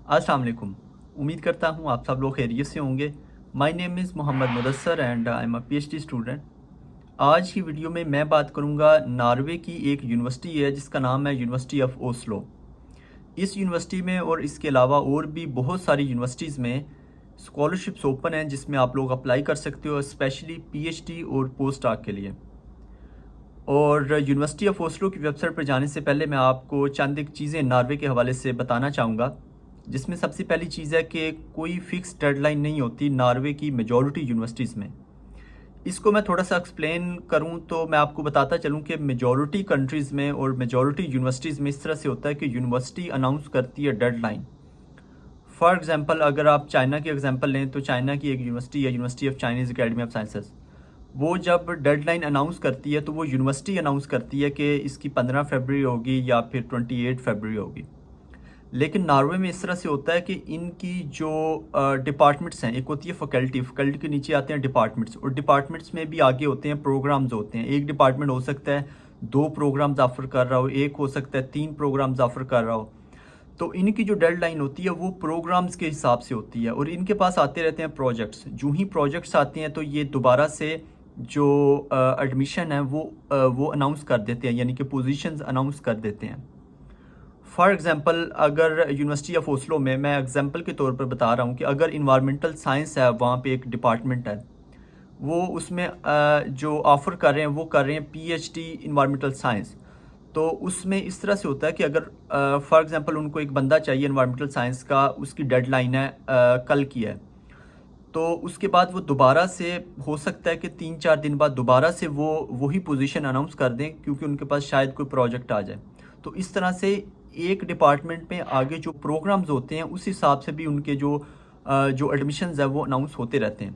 अस्सलाम वालेकुम। उम्मीद करता हूँ आप सब लोग खैरियत से होंगे। My name is Mohammad Mudassar and I am a PhD student. आज की वीडियो में मैं बात करूँगा नॉर्वे की एक यूनिवर्सिटी है जिसका नाम है यूनिवर्सिटी ऑफ ओस्लो। इस यूनिवर्सिटी में और इसके अलावा और भी बहुत सारी यूनिवर्सिटीज़ में स्कॉलरशिप्स ओपन हैं जिसमें आप लोग अप्लाई कर सकते हो, स्पेशली पीएचडी और पोस्ट डॉक के लिए। और यूनिवर्सिटी ऑफ ओस्लो की वेबसाइट पर जाने से पहले मैं आपको चंद एक चीज़ें नॉर्वे के हवाले से बताना चाहूँगा, जिसमें सबसे पहली चीज़ है कि कोई फ़िक्स डेडलाइन नहीं होती नॉर्वे की मेजॉरिटी यूनिवर्सिटीज़ में। इसको मैं थोड़ा सा एक्सप्लेन करूँ तो मैं आपको बताता चलूँ कि मेजॉरिटी कंट्रीज़ में और मेजॉरिटी यूनिवर्सिटीज़ में इस तरह से होता है कि यूनिवर्सिटी अनाउंस करती है डेडलाइन। फॉर एग्ज़ाम्पल अगर आप चाइना की एग्ज़ाम्पल लें तो चाइना की एक यूनिवर्सिटी है, university of Chinese academy of sciences. वो जब डेडलाइन अनाउंस करती है तो वो यूनिवर्सिटी अनाउंस करती है कि इसकी 15 फरवरी होगी या फिर 28 फरवरी होगी। लेकिन नॉर्वे में इस तरह से होता है कि इनकी जो डिपार्टमेंट्स हैं, एक होती है फैकल्टी, फैकल्टी के नीचे आते हैं डिपार्टमेंट्स, और डिपार्टमेंट्स में भी आगे होते हैं प्रोग्राम्स होते हैं। एक डिपार्टमेंट हो सकता है 2 प्रोग्राम्स ऑफ़र कर रहा हो, एक हो सकता है 3 प्रोग्राम्स ऑफ़र कर रहा हो। तो इनकी जो डेडलाइन होती है वो प्रोग्राम्स के हिसाब से होती है और इनके पास आते रहते हैं प्रोजेक्ट्स। जो ही प्रोजेक्ट्स आते हैं तो ये दोबारा से जो एडमिशन है वो अनाउंस कर देते हैं, यानी कि पोजीशंस अनाउंस कर देते हैं। फॉर एग्ज़ाम्पल अगर यूनिवर्सिटी ऑफ ओस्लो में, मैं एग्ज़ाम्पल के तौर पर बता रहा हूँ कि अगर इन्वायरमेंटल साइंस है, वहाँ पे एक डिपार्टमेंट है, वो उसमें जो ऑफ़र कर रहे हैं वो कर रहे हैं पीएचडी इन्वायरमेंटल साइंस। तो उसमें इस तरह से होता है कि अगर फॉर एग्ज़ाम्पल उनको एक बंदा चाहिए इन्वायरमेंटल साइंस का, उसकी डेडलाइन है कल की है, तो उसके बाद वो दोबारा से हो सकता है कि 3-4 दिन बाद दोबारा से वो वही पोजीशन अनाउंस कर दें, क्योंकि उनके पास शायद कोई प्रोजेक्ट आ जाए। तो इस तरह से एक डिपार्टमेंट में आगे जो प्रोग्राम्स होते हैं उस हिसाब से भी उनके जो एडमिशन्स है वो अनाउंस होते रहते हैं।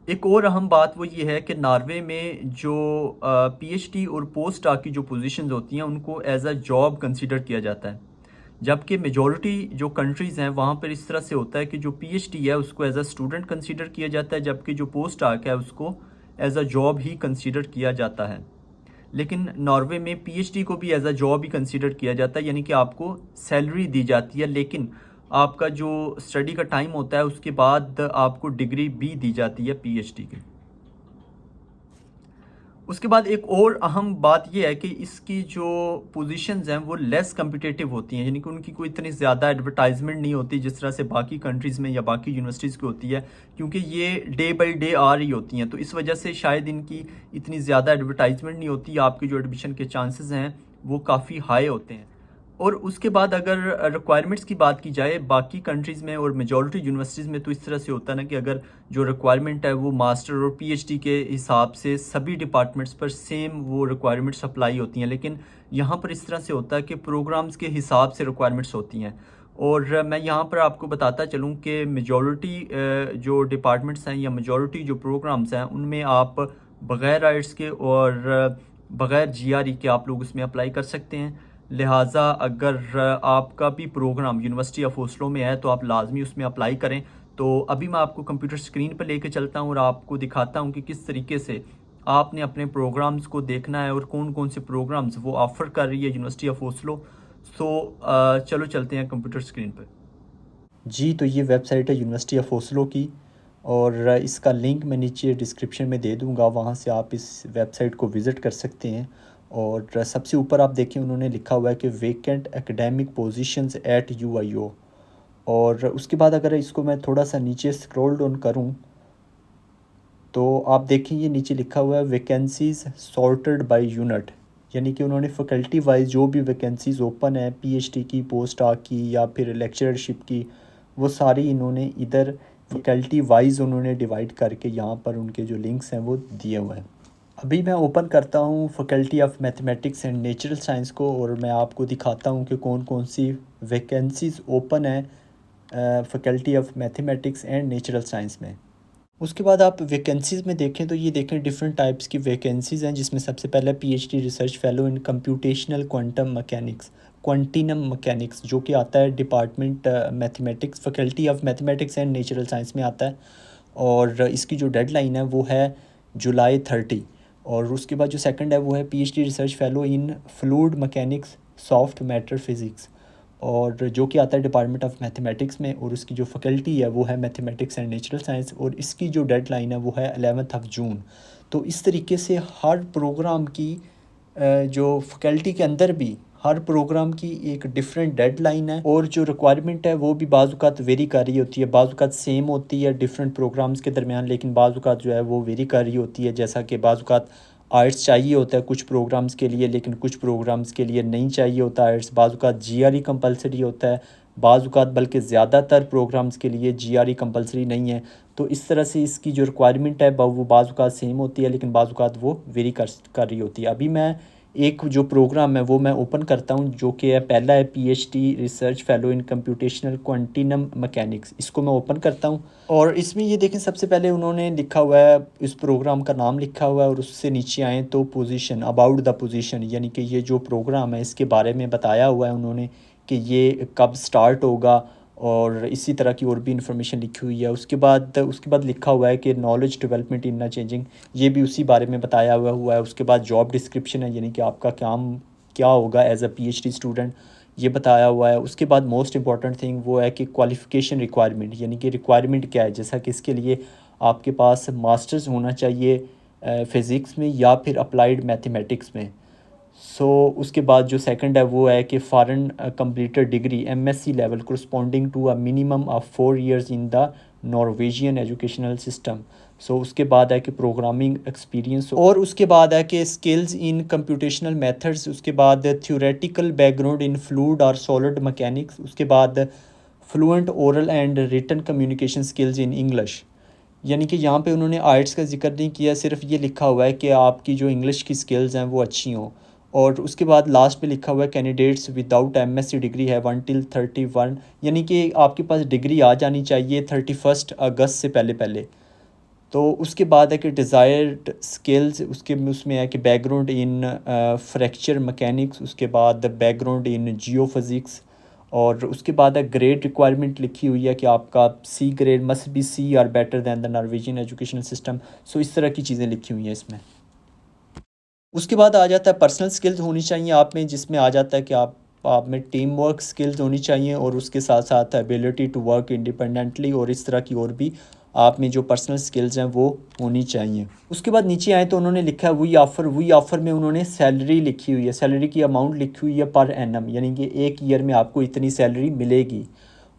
एक और अहम बात वो ये है कि नॉर्वे में जो पीएचडी और पोस्ट डॉक की जो पोजीशंस होती हैं उनको एज अ जॉब कंसीडर किया जाता है, जबकि मेजॉरिटी जो कंट्रीज़ हैं वहाँ पर इस तरह से होता है कि जो पीएचडी है उसको एज अ स्टूडेंट कंसीडर किया जाता है, जबकि जो पोस्ट डॉक है उसको एज अ जॉब ही कंसीडर किया जाता है। लेकिन नॉर्वे में पीएचडी को भी एज अ जॉब ही कंसीडर किया जाता है, यानी कि आपको सैलरी दी जाती है, लेकिन आपका जो स्टडी का टाइम होता है उसके बाद आपको डिग्री भी दी जाती है पीएचडी की। उसके बाद एक और अहम बात ये है कि इसकी जो पोजीशंस हैं वो लेस कम्पिटिटिव होती हैं, यानी कि उनकी कोई इतनी ज़्यादा एडवर्टाइजमेंट नहीं होती जिस तरह से बाकी कंट्रीज़ में या बाकी यूनिवर्सिटीज़ की होती है, क्योंकि ये डे बाय डे आ रही होती हैं। तो इस वजह से शायद इनकी इतनी ज़्यादा एडवर्टाइजमेंट नहीं होती, आपके जो एडमिशन के चांसेस हैं वो काफ़ी हाई होते हैं। और उसके बाद अगर रिक्वायरमेंट्स की बात की जाए बाकी कंट्रीज़ में और मेजॉरिटी यूनिवर्सिटीज़ में, तो इस तरह से होता है ना कि अगर जो रिक्वायरमेंट है वो मास्टर और पीएचडी के हिसाब से सभी डिपार्टमेंट्स पर सेम वो रिक्वायरमेंट्स अप्लाई होती हैं, लेकिन यहाँ पर इस तरह से होता है कि प्रोग्राम्स के हिसाब से रिक्वायरमेंट्स होती हैं। और मैं यहाँ पर आपको बताता चलूँ कि मेजॉरिटी जो डिपार्टमेंट्स हैं या मेजॉरिटी जो प्रोग्राम्स हैं उनमें आप बग़ैर आइट्स के और बग़ैर जीआरई के आप लोग उसमें अप्लाई कर सकते हैं। लिहाजा अगर आपका भी प्रोग्राम यूनिवर्सिटी ऑफ ओस्लो में है तो आप लाजमी उसमें अप्लाई करें। तो अभी मैं आपको कंप्यूटर स्क्रीन पर लेके चलता हूँ और आपको दिखाता हूँ कि किस तरीके से आपने अपने प्रोग्राम्स को देखना है और कौन कौन से प्रोग्राम्स वो ऑफ़र कर रही है यूनिवर्सिटी ऑफ ओस्लो। चलो चलते हैं कंप्यूटर स्क्रीन पर। जी, तो ये वेबसाइट है यूनिवर्सिटी ऑफ ओस्लो की और इसका लिंक मैं नीचे डिस्क्रिप्शन में दे दूँगा, वहाँ से आप इस वेबसाइट को विज़िट कर सकते हैं। और सबसे ऊपर आप देखें उन्होंने लिखा हुआ है कि वेकेंट एकेडमिक पोजीशंस एट यूआईओ। और उसके बाद अगर इसको मैं थोड़ा सा नीचे स्क्रॉल डाउन करूं तो आप देखें ये नीचे लिखा हुआ है वैकेंसीज़ सॉर्टेड बाय यूनिट, यानी कि उन्होंने फैकल्टी वाइज जो भी वैकेंसीज़ ओपन है पीएचडी की, पोस्ट डॉक की या फिर लेक्चरशिप की, वो सारी इन्होंने इधर फैकल्टी वाइज उन्होंने डिवाइड करके यहाँ पर उनके जो लिंक्स हैं वो दिए हुए हैं। अभी मैं ओपन करता हूँ faculty of mathematics and natural science को और मैं आपको दिखाता हूँ कि कौन कौन सी वैकेंसीज़ ओपन है faculty of mathematics and natural science में। उसके बाद आप वैकेंसीज़ में देखें तो ये देखें डिफरेंट टाइप्स की वैकेंसीज़ हैं, जिसमें सबसे पहले PhD research fellow in computational quantum mechanics, quantum mechanics, जो कि आता है department mathematics, faculty of mathematics and natural science में आता है। और इसकी जो डेडलाइन है वो है जुलाई 30। और उसके बाद जो सेकंड है वो है पीएचडी रिसर्च फेलो इन fluid mechanics, soft matter physics. और जो कि आता है डिपार्टमेंट ऑफ मैथमेटिक्स में, और उसकी जो फैकल्टी है वो है मैथमेटिक्स एंड नेचुरल साइंस, और इसकी जो डेडलाइन है वो है 11 जून। तो इस तरीके से हर प्रोग्राम की जो फैकल्टी के अंदर भी हर प्रोग्राम की एक डिफरेंट डेडलाइन है, और जो रिक्वायरमेंट है वो भी बाज़-औक़ात वेरी कर रही होती है। बाज़-औक़ात सेम होती है डिफरेंट प्रोग्राम्स के दरमियान, लेकिन बाज़-औक़ात जो है वो वेरी कर रही होती है। जैसा कि बाज़-औक़ात आर्ट्स चाहिए होता है कुछ प्रोग्राम्स के लिए, लेकिन कुछ प्रोग्राम्स के लिए नहीं चाहिए होता आर्ट्स। बाज़-औक़ात जीआरई कंपलसरी होता है, बाज़-औक़ात बल्कि ज़्यादातर प्रोग्राम्स के लिए जीआरई कंपलसरी नहीं है। तो इस तरह से इसकी जो रिक्वायरमेंट है वो बाज़-औक़ात सेम होती है, लेकिन बाज़-औक़ात वो वेरी कर रही होती है। अभी मैं एक जो प्रोग्राम है वो मैं ओपन करता हूँ, जो कि है पहला है PhD research fellow in computational quantum mechanics. इसको मैं ओपन करता हूँ, और इसमें ये देखें सबसे पहले उन्होंने लिखा हुआ है, इस प्रोग्राम का नाम लिखा हुआ है, और उससे नीचे आएँ तो पोजीशन, अबाउट द पोजीशन, यानी कि ये जो प्रोग्राम है इसके बारे में बताया हुआ है उन्होंने कि ये कब स्टार्ट होगा, और इसी तरह की और भी इंफॉर्मेशन लिखी हुई है। उसके बाद लिखा हुआ है कि नॉलेज डेवलपमेंट इन चेंजिंग, ये भी उसी बारे में बताया हुआ है। उसके बाद जॉब डिस्क्रिप्शन है, यानी कि आपका काम क्या होगा एज अ पीएचडी स्टूडेंट, ये बताया हुआ है। उसके बाद मोस्ट इंपॉर्टेंट थिंग वो है कि क्वालिफ़िकेशन रिक्वायरमेंट, यानी कि रिक्वायरमेंट क्या है, जैसा कि इसके लिए आपके पास मास्टर्स होना चाहिए फ़िज़िक्स में या फिर अप्लाइड मैथमेटिक्स में। उसके बाद जो सेकंड है वो है कि foreign completed degree MSc level corresponding to a minimum of 4 years in the Norwegian educational system. उसके बाद है कि प्रोग्रामिंग एक्सपीरियंस, और उसके बाद है कि स्किल्स इन कंप्यूटेशनल मेथड्स। उसके बाद थ्योरेटिकल बैकग्राउंड इन फ्लूइड और सॉलिड मैकेनिक्स। उसके बाद fluent oral and written communication skills in English. यानी कि यहाँ पे उन्होंने आइट्स का जिक्र नहीं किया, सिर्फ ये लिखा हुआ है कि आपकी जो इंग्लिश की स्किल्स हैं वो अच्छी हों। और उसके बाद लास्ट पे लिखा हुआ है कैंडिडेट्स विदाउट एमएससी डिग्री है 1 till 31, यानी कि आपके पास डिग्री आ जानी चाहिए 31 अगस्त से पहले। तो उसके बाद है कि डिज़ायर्ड स्किल्स, उसमें है कि बैकग्राउंड इन फ्रैक्चर मैकेनिक्स, उसके बाद बैकग्राउंड इन जियोफिज़िक्स, और उसके बाद है ग्रेड रिक्वायरमेंट लिखी हुई है कि आपका C grade must be C or better than the Norwegian educational system. इस तरह की चीज़ें लिखी हुई हैं इसमें। उसके बाद आ जाता है पर्सनल स्किल्स होनी चाहिए आप में, जिसमें आ जाता है कि आप में टीम वर्क स्किल्स होनी चाहिए, और उसके साथ साथ एबिलिटी टू वर्क इंडिपेंडेंटली, और इस तरह की और भी आप में जो पर्सनल स्किल्स हैं वो होनी चाहिए। उसके बाद नीचे आए तो उन्होंने लिखा है वी ऑफ़र में उन्होंने सैलरी लिखी हुई है, सैलरी की अमाउंट लिखी हुई है पर एनम, यानी कि एक ईयर में आपको इतनी सैलरी मिलेगी।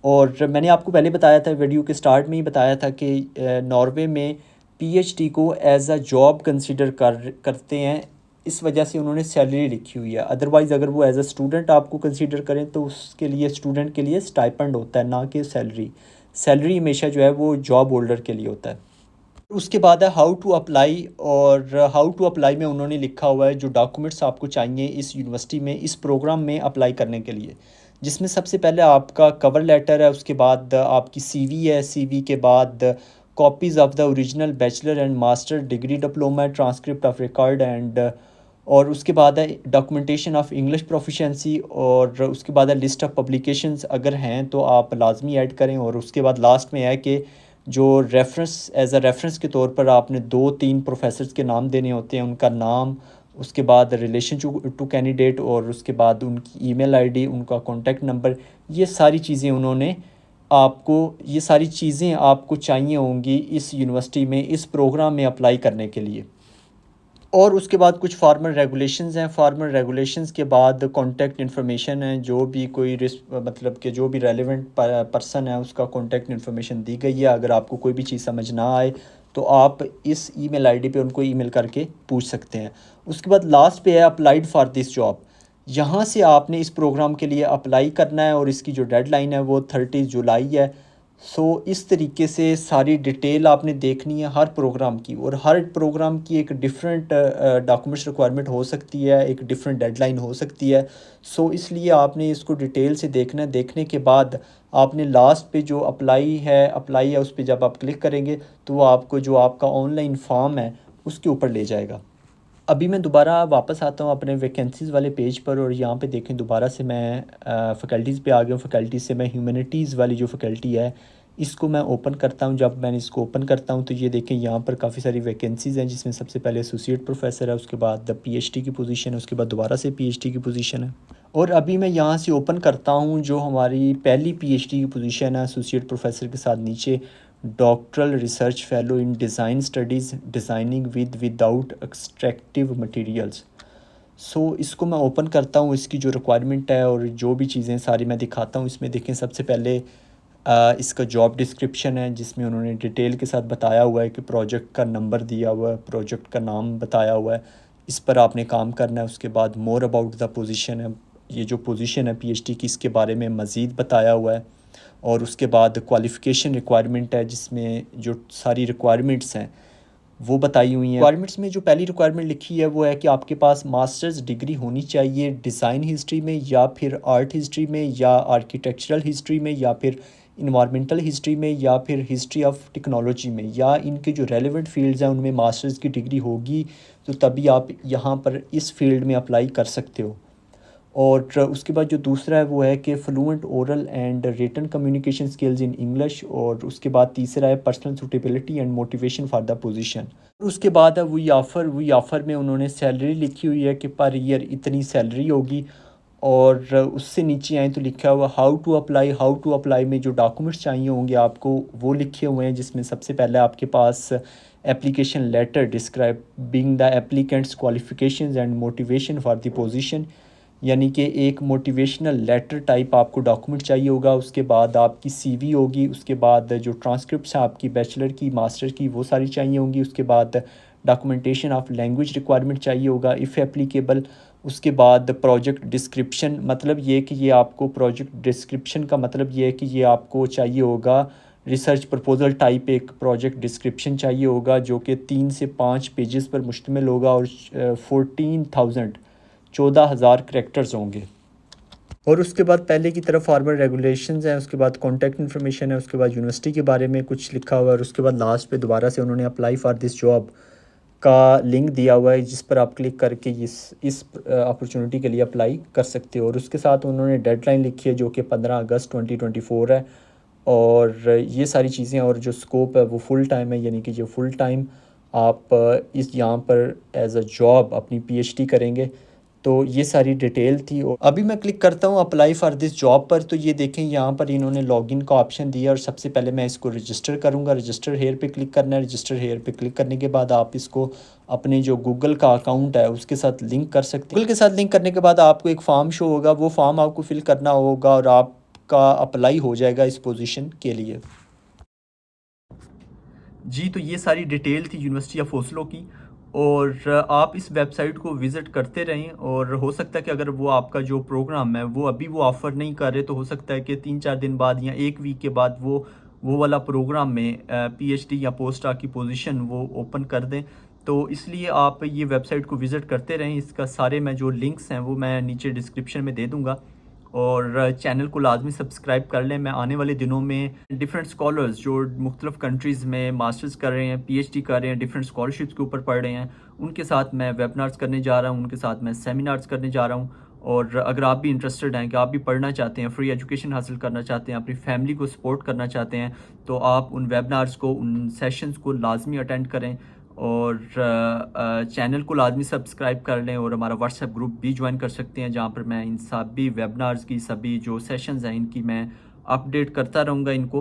और मैंने आपको पहले बताया था, वीडियो के स्टार्ट में ही बताया था कि नॉर्वे में पीएचडी को एज अ जॉब कंसिडर करते हैं, इस वजह से उन्होंने सैलरी लिखी हुई है। अदरवाइज़ अगर वो एज अ स्टूडेंट आपको कंसीडर करें तो उसके लिए स्टूडेंट के लिए स्टाइपेंड होता है, ना कि सैलरी। सैलरी हमेशा जो है वो जॉब होल्डर के लिए होता है। उसके बाद है हाउ टू अप्लाई, और हाउ टू अप्लाई में उन्होंने लिखा हुआ है जो डॉक्यूमेंट्स आपको चाहिए इस यूनिवर्सिटी में इस प्रोग्राम में अप्लाई करने के लिए, जिसमें सबसे पहले आपका कवर लेटर है, उसके बाद आपकी सीवी है, सीवी के बाद copies of the original bachelor and master degree diploma, transcript of record and, और उसके बाद है डॉक्यूमेंटेशन ऑफ इंग्लिश प्रोफिशेंसी, और उसके बाद है लिस्ट ऑफ पब्लिकेशंस अगर हैं तो आप लाजमी ऐड करें। और उसके बाद लास्ट में है कि जो रेफरेंस एज अ रेफरेंस के तौर पर आपने 2-3 प्रोफेसर्स के नाम देने होते हैं, उनका नाम, उसके बाद रिलेशन टू कैंडिडेट, और उसके बाद उनकी ईमेल आईडी, उनका कॉन्टैक्ट नंबर। ये सारी चीज़ें आपको चाहिए होंगी इस यूनिवर्सिटी में इस प्रोग्राम में अप्लाई करने के लिए। और उसके बाद कुछ फार्मल रेगुलेशंस हैं, फार्मल रेगुलेशंस के बाद कॉन्टैक्ट इन्फॉर्मेशन है, जो भी कोई मतलब कि जो भी रेलेवेंट पर्सन है उसका कॉन्टैक्ट इन्फॉर्मेशन दी गई है। अगर आपको कोई भी चीज़ समझ ना आए तो आप इस ईमेल आईडी पे उनको ईमेल करके पूछ सकते हैं। उसके बाद लास्ट पे है अप्लाइड फॉर दिस जॉब, यहाँ से आपने इस प्रोग्राम के लिए अप्लाई करना है, और इसकी जो डेडलाइन है वो 30 जुलाई है। इस तरीके से सारी डिटेल आपने देखनी है हर प्रोग्राम की, और हर प्रोग्राम की एक डिफरेंट डॉक्यूमेंट्स रिक्वायरमेंट हो सकती है, एक डिफरेंट डेडलाइन हो सकती है। इसलिए आपने इसको डिटेल से देखना है। देखने के बाद आपने लास्ट पे जो अप्लाई है उस पर जब आप क्लिक करेंगे तो वो आपको जो आपका ऑनलाइन फॉर्म है उसके ऊपर ले जाएगा। अभी मैं दोबारा वापस आता हूँ अपने वैकेंसीज़ वाले पेज पर, और यहाँ पे देखें दोबारा से मैं फ़ैकल्टीज़ पे आ गया हूँ। फ़ैकल्टीज़ से मैं ह्यूमैनिटीज़ वाली जो फ़ैकल्टी है इसको मैं ओपन करता हूँ। जब मैंने इसको ओपन करता हूँ तो ये देखें यहाँ पर काफ़ी सारी वैकेंसीज़ हैं, जिसमें सबसे पहले एसोसिएट प्रोफेसर है, उसके बाद पीएचडी की पोजीशन है, उसके बाद दोबारा से पीएचडी की पोजीशन है, और अभी मैं यहाँ से ओपन करता हूँ जो हमारी पहली पीएचडी की पोजीशन है एसोसिएट प्रोफेसर के साथ नीचे doctoral research fellow in design studies designing with without extractive materials. So इसको मैं ओपन करता हूँ, इसकी जो रिक्वायरमेंट है और जो भी चीज़ें सारी मैं दिखाता हूँ। इसमें देखें सबसे पहले इसका जॉब डिस्क्रिप्शन है जिसमें उन्होंने डिटेल के साथ बताया हुआ है कि प्रोजेक्ट का नंबर दिया हुआ है, प्रोजेक्ट का नाम बताया हुआ है, इस पर आपने काम करना है। उसके बाद मोर अबाउट द पोजीशन है, ये जो पोजीशन है पीएचडी की इसके बारे में मज़ीद बताया हुआ है। और उसके बाद क्वालिफ़िकेशन रिक्वायरमेंट है जिसमें जो सारी रिक्वायरमेंट्स हैं वो बताई हुई हैं। रिक्वायरमेंट्स में जो पहली रिक्वायरमेंट लिखी है वो है कि आपके पास मास्टर्स डिग्री होनी चाहिए डिज़ाइन हिस्ट्री में या फिर आर्ट हिस्ट्री में या आर्किटेक्चरल हिस्ट्री में या फिर इन्वायरमेंटल हिस्ट्री में या फिर हिस्ट्री ऑफ टेक्नोलॉजी में, या इनके जो रेलेवेंट फील्ड्स हैं उनमें मास्टर्स की डिग्री होगी तो तभी आप यहाँ पर इस फील्ड में अप्लाई कर सकते हो। और उसके बाद जो दूसरा है वो है कि fluent oral and written communication skills in English. और उसके बाद तीसरा है personal suitability and motivation for the position. उसके बाद है वही ऑफ़र में उन्होंने सैलरी लिखी हुई है कि पर ईयर इतनी सैलरी होगी। और उससे नीचे आए तो लिखा हुआ हाउ टू अप्लाई में जो डॉक्यूमेंट्स चाहिए होंगे आपको वो लिखे हुए हैं, जिसमें सबसे पहले आपके पास application letter describing the applicant's qualifications and motivation for the position, यानी कि एक मोटिवेशनल लेटर टाइप आपको डॉक्यूमेंट चाहिए होगा। उसके बाद आपकी सीवी होगी, उसके बाद जो ट्रांसक्रिप्ट्स हैं आपकी बैचलर की मास्टर की वो सारी चाहिए होंगी। उसके बाद डॉक्यूमेंटेशन ऑफ लैंग्वेज रिक्वायरमेंट चाहिए होगा इफ़ एप्लीकेबल। उसके बाद प्रोजेक्ट डिस्क्रिप्शन, मतलब ये कि ये आपको प्रोजेक्ट डिस्क्रिप्शन का मतलब ये है कि ये आपको चाहिए होगा रिसर्च प्रपोजल टाइप एक प्रोजेक्ट डिस्क्रिप्शन चाहिए होगा जो कि 3 से 5 पेजेस पर मुश्तमिल होगा और 14,000 करैक्टर्स होंगे। और उसके बाद पहले की तरफ फॉर्मल रेगुलेशंस हैं, उसके बाद कॉन्टैक्ट इन्फॉर्मेशन है, उसके बाद यूनिवर्सिटी के बारे में कुछ लिखा हुआ है और उसके बाद लास्ट पे दोबारा से उन्होंने अप्लाई फॉर दिस जॉब का लिंक दिया हुआ है जिस पर आप क्लिक करके इस अपॉर्चुनिटी के लिए अप्लाई कर सकते हो। और उसके साथ उन्होंने डेडलाइन लिखी है जो कि 15 अगस्त 2024 है। और ये सारी चीज़ें और जो स्कोप है वो फुल टाइम है, यानी कि जो फुल टाइम आप इस यहाँ पर एज अ जॉब अपनी पीएचडी करेंगे। तो ये सारी डिटेल थी। और अभी मैं क्लिक करता हूँ अप्लाई फ़ॉर दिस जॉब पर, तो ये देखें यहाँ पर इन्होंने लॉगिन का ऑप्शन दिया और सबसे पहले मैं इसको रजिस्टर करूँगा। रजिस्टर हेयर पे क्लिक करना है। रजिस्टर हेयर पे क्लिक करने के बाद आप इसको अपने जो गूगल का अकाउंट है उसके साथ लिंक कर सकते हैं। गूगल के साथ लिंक करने के बाद आपको एक फॉर्म शो होगा, वो फॉर्म आपको फिल करना होगा और आपका अप्लाई हो जाएगा इस पोजीशन के लिए। जी, तो ये सारी डिटेल थी यूनिवर्सिटी ऑफ ओस्लो की। और आप इस वेबसाइट को विज़िट करते रहें और हो सकता है कि अगर वो आपका जो प्रोग्राम है वो अभी वो ऑफ़र नहीं कर रहे तो हो सकता है कि 3-4 दिन बाद या 1 वीक के बाद वो वाला प्रोग्राम में पीएचडी या पोस्टडॉक की पोजीशन वो ओपन कर दें। तो इसलिए आप ये वेबसाइट को विज़िट करते रहें। इसका सारे मैं जो लिंक्स हैं वो मैं नीचे डिस्क्रिप्शन में दे दूँगा। और चैनल को लाजमी सब्सक्राइब कर लें। मैं आने वाले दिनों में डिफरेंट स्कॉलर्स जो मुख्तलिफ़ कंट्रीज़ में मास्टर्स कर रहे हैं, पीएचडी कर रहे हैं, डिफरेंट स्कॉलरशिप्स के ऊपर पढ़ रहे हैं, उनके साथ मैं वेबिनार्स करने जा रहा हूँ, उनके साथ मैं सेमिनार्स करने जा रहा हूँ। और अगर आप भी इंटरेस्टेड हैं कि आप भी पढ़ना चाहते हैं, फ्री एजुकेशन हासिल करना चाहते हैं, अपनी फैमिली को सपोर्ट करना चाहते हैं, तो आप उन वेबिनार्स को, उन सेशंस को लाजमी अटेंड करें। और चैनल को लाजमी सब्सक्राइब कर लें और हमारा व्हाट्सएप ग्रुप भी ज्वाइन कर सकते हैं जहाँ पर मैं इन सभी वेबिनार्स की, सभी जो सेशंस हैं इनकी मैं अपडेट करता रहूँगा इनको।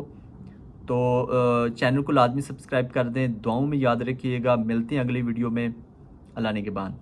तो चैनल को लाजमी सब्सक्राइब कर दें। दुआओं में याद रखिएगा। मिलते हैं अगली वीडियो में। अल्लाह ने के बाद।